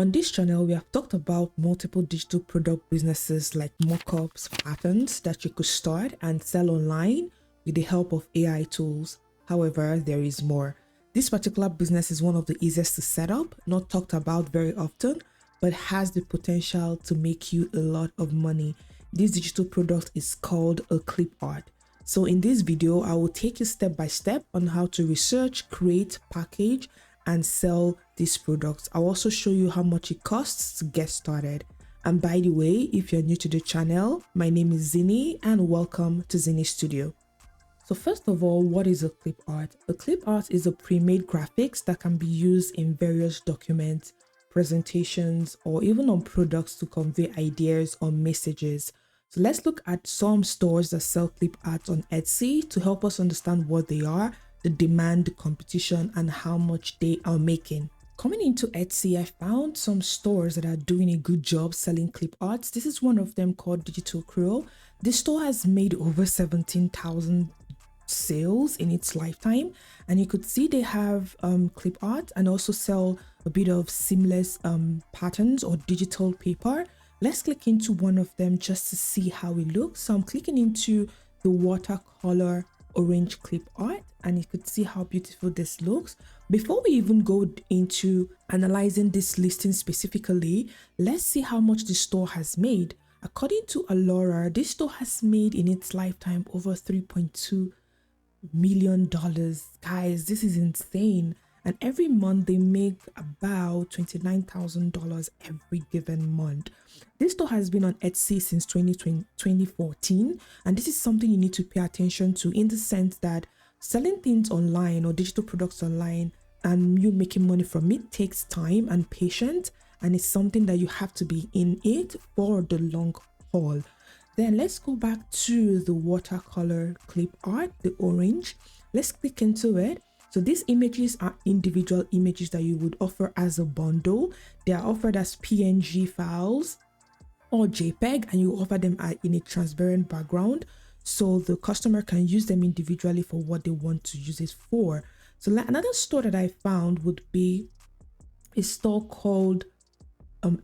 On this channel, we have talked about multiple digital product businesses like mockups, patterns that you could start and sell online with the help of AI tools. However, there is more. This particular business is one of the easiest to set up, not talked about very often, but has the potential to make you a lot of money. This digital product is called a clip art. So in this video, I will take you step by step on how to research, create, package, and sell these products. I'll also show you how much it costs to get started. And by the way, if you're new to the channel, my name is Zini and welcome to Zini Studio. So first of all, what is a clip art? A clip art is a pre-made graphics that can be used in various documents, presentations, or even on products to convey ideas or messages. So let's look at some stores that sell clip art on Etsy to help us understand what they are, the demand, the competition, and how much they are making. Coming into Etsy, I found some stores that are doing a good job selling clip arts. This is one of them called Digital Crew. This store has made over 17,000 sales in its lifetime, and you could see they have clip art and also sell a bit of seamless patterns or digital paper. Let's click into one of them just to see how it looks. So I'm clicking into the watercolor orange clip art, and you could see how beautiful this looks. Before we even go into analyzing this listing specifically, let's see how much the store has made. According to Allura, this store has made in its lifetime over $3.2 million. Guys, this is insane. And every month they make about $29,000 every given month. This store has been on Etsy since 2014, and this is something you need to pay attention to, in the sense that selling things online or digital products online and you making money from it takes time and patience, and it's something that you have to be in it for the long haul. Then let's go back to the watercolor clip art, the orange. Let's click into it. So these images are individual images that you would offer as a bundle. They are offered as PNG files or JPEG, and you offer them in a transparent background so the customer can use them individually for what they want to use it for. So another store that I found would be a store called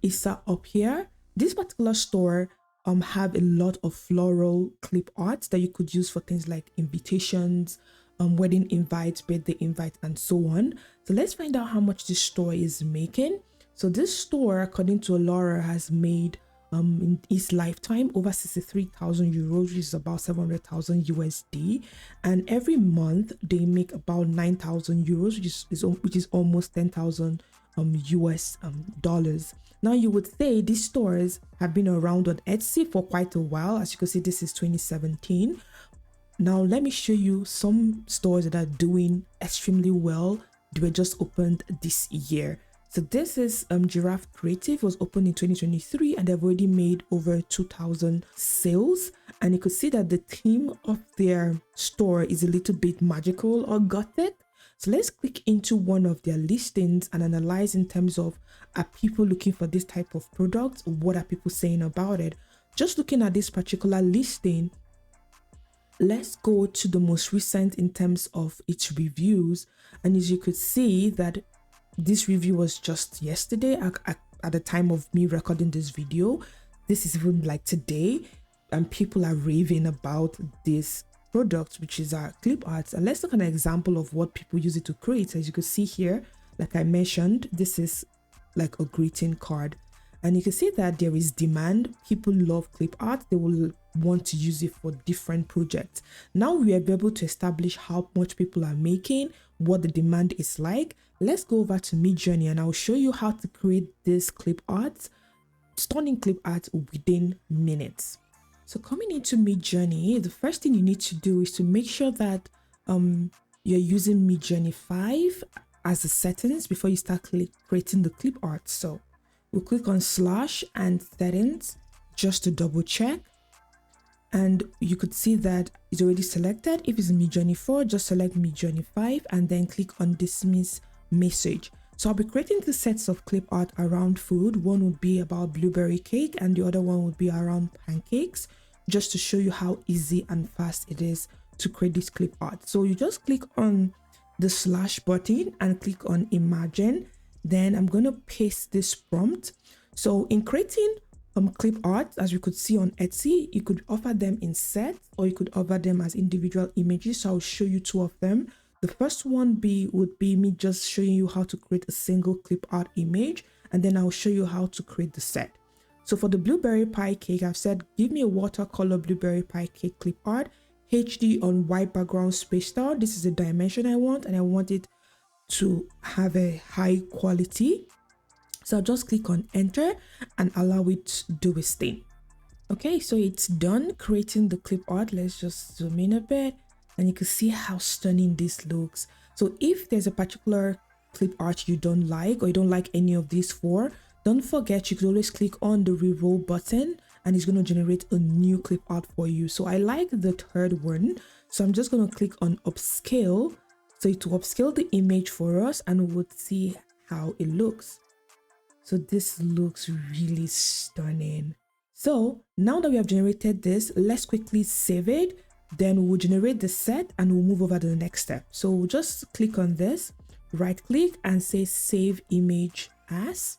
Isa up here. This particular store have a lot of floral clip arts that you could use for things like invitations, wedding invites, birthday invites, and so on. So let's find out how much this store is making. So this store, according to Allura, has made in its lifetime over 63,000 euros, which is about 700,000 USD, and every month they make about 9,000 euros, which is almost 10,000 US dollars. Now you would say these stores have been around on Etsy for quite a while. As you can see, this is 2017. Now let me show you some stores that are doing extremely well. They were just opened this year. So this is Giraffe Creative. It was opened in 2023 and they've already made over 2,000 sales. And you could see that the theme of their store is a little bit magical or gothic. So let's click into one of their listings and analyze in terms of, are people looking for this type of product? What are people saying about it? Just looking at this particular listing, let's go to the most recent in terms of its reviews. And as you could see that this review was just yesterday at the time of me recording this video. This is even like today, and people are raving about this product, which is our clip arts. And let's look at an example of what people use it to create. As you can see here, like I mentioned, this is like a greeting card, and you can see that there is demand. People love clip art. They will want to use it for different projects. Now we are able to establish how much people are making, what the demand is like. Let's go over to Midjourney and I'll show you how to create this clip art, stunning clip art within minutes. So coming into Midjourney, the first thing you need to do is to make sure that you're using Midjourney 5 as the settings before you start creating the clip art. So we'll click on slash and settings just to double check. And you could see that it's already selected. If it's Midjourney 4, just select Midjourney 5 and then click on dismiss message. So I'll be creating two sets of clip art around food. One would be about blueberry cake and the other one would be around pancakes, just to show you how easy and fast it is to create this clip art. So you just click on the slash button and click on imagine. Then I'm going to paste this prompt. So in creating clip art, as you could see on Etsy, you could offer them in sets or you could offer them as individual images. So I'll show you two of them. The first one would be me just showing you how to create a single clip art image, and then I'll show you how to create the set. So for the blueberry pie cake, I've said give me a watercolor blueberry pie cake clip art, HD on white background spaced out. This is the dimension I want, and I want it to have a high quality. So I'll just click on enter and allow it to do its thing. Okay, so it's done creating the clip art. Let's just zoom in a bit and you can see how stunning this looks. So if there's a particular clip art you don't like, or you don't like any of these four, don't forget you could always click on the reroll button and it's going to generate a new clip art for you. So I like the third one, so I'm just going to click on upscale, so it will upscale the image for us and we'll see how it looks. So this looks really stunning. So now that we have generated this, let's quickly save it. Then we'll generate the set and we'll move over to the next step. So we'll just click on this, right click and say save image as,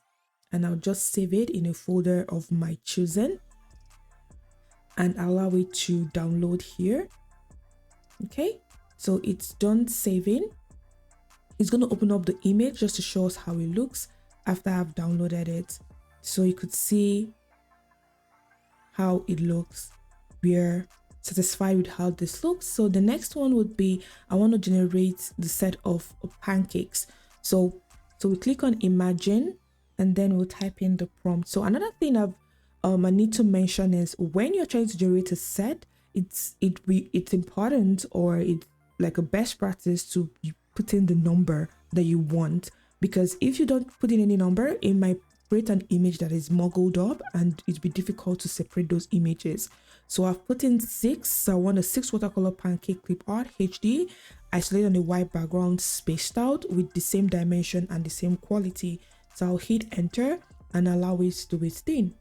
and I'll just save it in a folder of my choosing and allow it to download here. Okay, so it's done saving. It's going to open up the image just to show us how it looks after I've downloaded it. So you could see how it looks. We're satisfied with how this looks. So the next one would be, I want to generate the set of pancakes. So we click on imagine and then we'll type in the prompt. So another thing I need to mention is when you're trying to generate a set, it's important, or it's like a best practice to put in the number that you want, because if you don't put in any number, it might create an image that is muggled up and it'd be difficult to separate those images. So I've put in 6. So I want a 6 watercolor pancake clip art HD, isolated on a white background, spaced out with the same dimension and the same quality. So I'll hit enter and allow it to do its thing.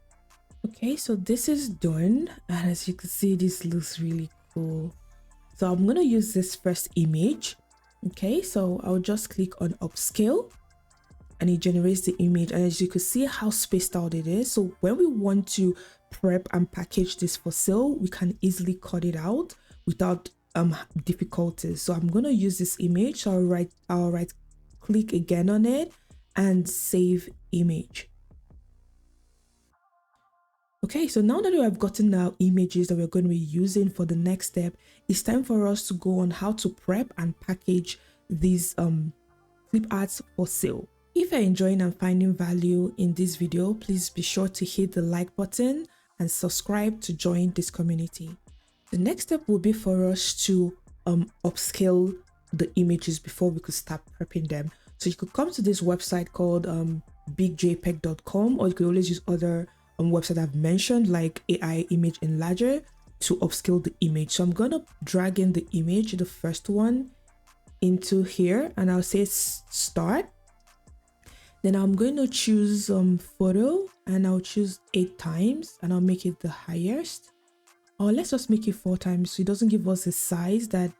Okay, so this is done, and as you can see, this looks really cool. So I'm gonna use this first image. Okay, so I'll just click on upscale and it generates the image, and as you can see how spaced out it is. So when we want to prep and package this for sale, we can easily cut it out without difficulties. So I'm going to use this image. So I'll right click again on it and save image. Okay, so now that we have gotten our images that we're going to be using for the next step, it's time for us to go on how to prep and package these clip arts for sale. If you're enjoying and finding value in this video, please be sure to hit the like button and subscribe to join this community. The next step will be for us to upscale the images before we could start prepping them. So you could come to this website called bigjpeg.com, or you could always use other websites I've mentioned like AI Image Enlarger to upscale the image. So I'm going to drag in the image, the first one, into here, and I'll say start. Then I'm going to choose photo, and I'll choose 8 times and I'll make it the highest. Or let's just make it 4 times so it doesn't give us a size that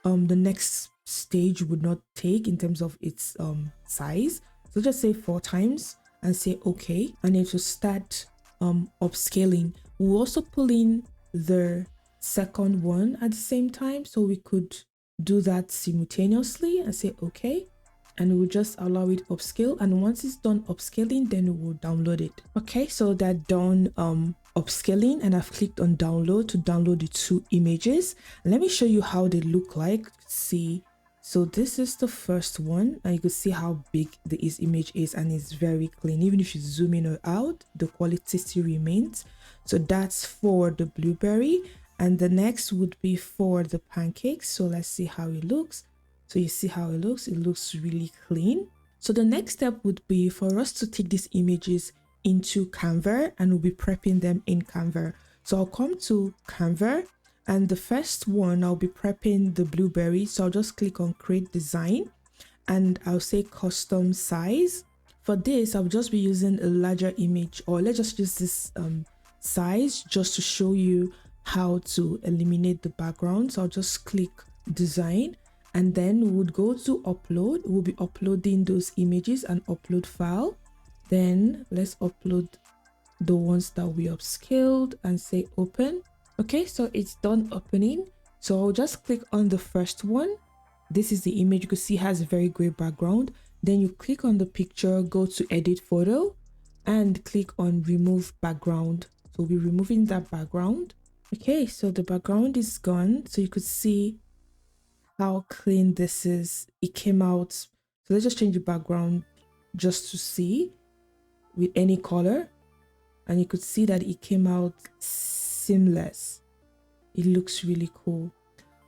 the next stage would not take in terms of its size. So just say 4 times and say okay, and it will start upscaling. We'll also pull in the second one at the same time, so we could do that simultaneously and say okay, and we'll just allow it upscale, and once it's done upscaling, then we will download it. Okay, so that's done upscaling, and I've clicked on download to download the 2 images. Let me show you how they look like. See, so this is the first one, and you can see how big this image is, and it's very clean. Even if you zoom in or out, the quality still remains. So that's for the blueberry, and the next would be for the pancakes. So let's see how it looks. So you see how it looks really clean. So the next step would be for us to take these images into Canva, and we'll be prepping them in Canva. So I'll come to Canva, and the first one I'll be prepping the blueberry. So I'll just click on create design and I'll say custom size. For this, I'll just be using a larger image, or let's just use this size just to show you how to eliminate the background. So I'll just click design and then we would go to upload. We'll be uploading those images and upload file. Then let's upload the ones that we upscaled and say open. Okay, so it's done opening. So I'll just click on the first one. This is the image. You can see it has a very great background. Then you click on the picture, go to edit photo and click on remove background. So we'll be removing that background. Okay, so the background is gone. So you could see how clean this is. It came out. So let's just change the background just to see with any color. And you could see that it came out seamless. It looks really cool.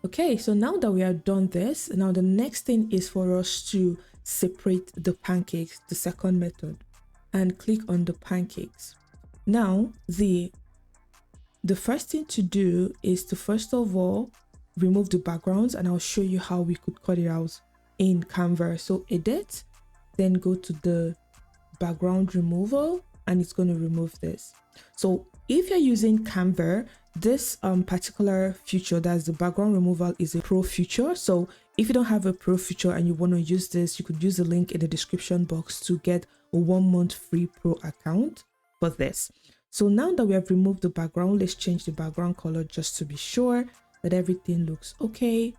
Okay, so now that we have done this, now the next thing is for us to separate the pancakes, the second method, and click on the pancakes. Now, the first thing to do is to first of all remove the backgrounds, and I'll show you how we could cut it out in Canva. So edit, then go to the background removal, and it's going to remove this. So if you're using Canva, this particular feature, that's the background removal, is a pro feature. So if you don't have a pro feature and you want to use this, you could use the link in the description box to get a 1 month free pro account for this. So now that we have removed the background, let's change the background color just to be sure that everything looks okay.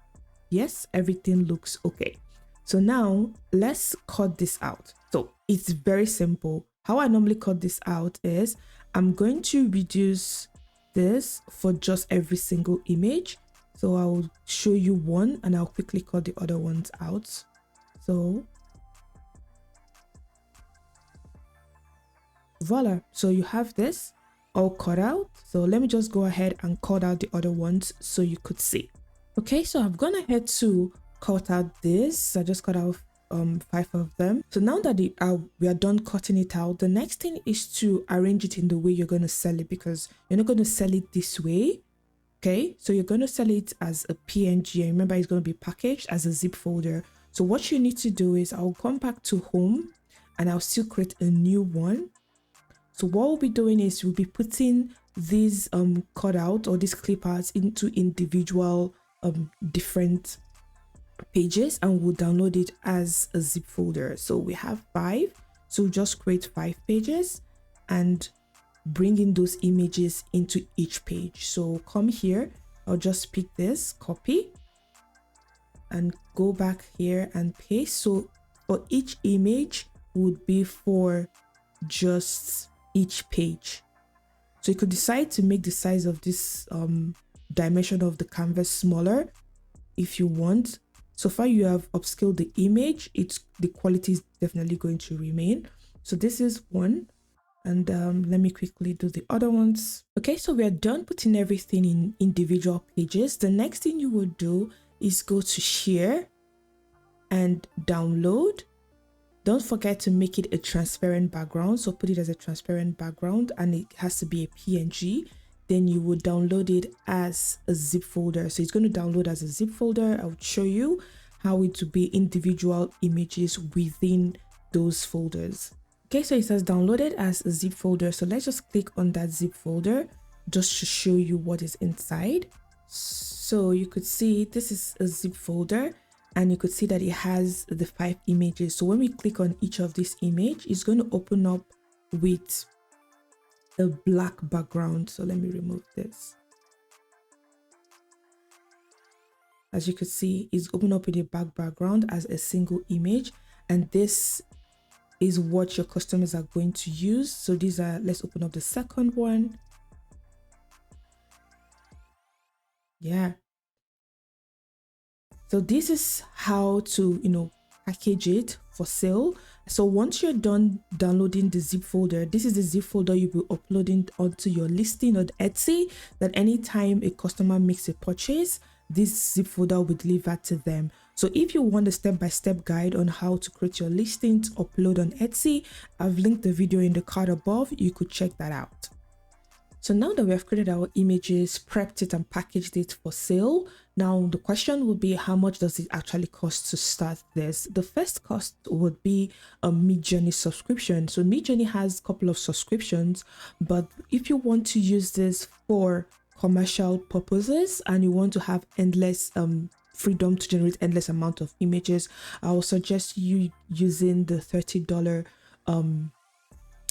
Yes, everything looks okay. So now let's cut this out. So it's very simple. How I normally cut this out is I'm going to reduce this for just every single image. So I'll show you one and I'll quickly cut the other ones out. So voila, so you have this all cut out. So let me just go ahead and cut out the other ones so you could see. Okay, so I've gone ahead to cut out this. I just cut out 5 of them. So now that we are done cutting it out, the next thing is to arrange it in the way you're going to sell it, because you're not going to sell it this way. Okay, so you're going to sell it as a PNG, and remember it's going to be packaged as a zip folder. So what you need to do is I'll come back to home and I'll still create a new one. So what we'll be doing is we'll be putting these cutout or these clip arts into individual different pages, and we'll download it as a zip folder. So we have 5, so just create 5 pages and bring in those images into each page. So come here, I'll just pick this, copy, and go back here and paste. So for each image would be for just each page. So you could decide to make the size of this dimension of the canvas smaller if you want. So far you have upscaled the image, the quality is definitely going to remain. So this is one, and let me quickly do the other ones. Okay, so we are done putting everything in individual pages. The next thing you would do is go to share and download. Don't forget to make it a transparent background, so put it as a transparent background, and it has to be a PNG. Then you would download it as a zip folder. So it's going to download as a zip folder. I'll show you how it will be individual images within those folders. Okay, so it says downloaded as a zip folder. So let's just click on that zip folder just to show you what is inside. So you could see this is a zip folder, and you could see that it has the 5 images. So when we click on each of these images, it's going to open up with a black background. So let me remove this. As you can see, it's open up with a black background as a single image, and this is what your customers are going to use. So these are, let's open up the second one. Yeah, so this is how to package it for sale. So once you're done downloading the zip folder, this is the zip folder you'll be uploading onto your listing on Etsy, that anytime a customer makes a purchase, this zip folder will be delivered to them. So if you want a step-by-step guide on how to create your listings, upload on Etsy, I've linked the video in the card above. You could check that out. So now that we have created our images, prepped it and packaged it for sale, now the question would be, how much does it actually cost to start this? The first cost would be a Midjourney subscription. So Midjourney has a couple of subscriptions, but if you want to use this for commercial purposes and you want to have endless freedom to generate endless amount of images, I will suggest you using the $30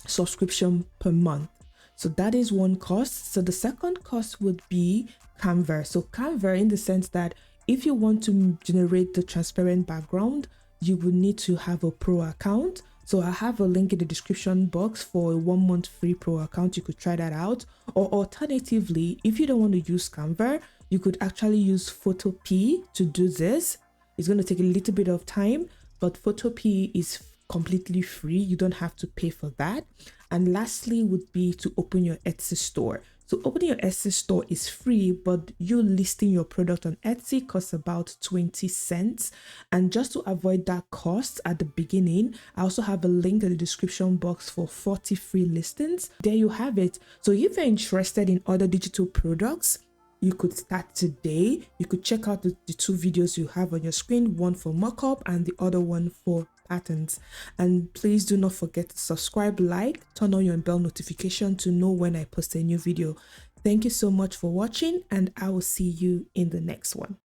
subscription per month. So that is one cost. So the second cost would be Canva. So Canva, in the sense that if you want to generate the transparent background, you will need to have a pro account. So I have a link in the description box for a 1 month free pro account. You could try that out. Or alternatively, if you don't want to use Canva, you could actually use Photopea to do this. It's going to take a little bit of time, but Photopea is completely free. You don't have to pay for that. And lastly would be to open your Etsy store. So opening your Etsy store is free, but you listing your product on Etsy costs about 20 cents. And just to avoid that cost at the beginning, I also have a link in the description box for 40 free listings. There you have it. So if you're interested in other digital products, you could start today. You could check out the 2 videos you have on your screen, one for mockup and the other one for patterns. And please do not forget to subscribe, like, turn on your bell notification to know when I post a new video. Thank you so much for watching, and I will see you in the next one.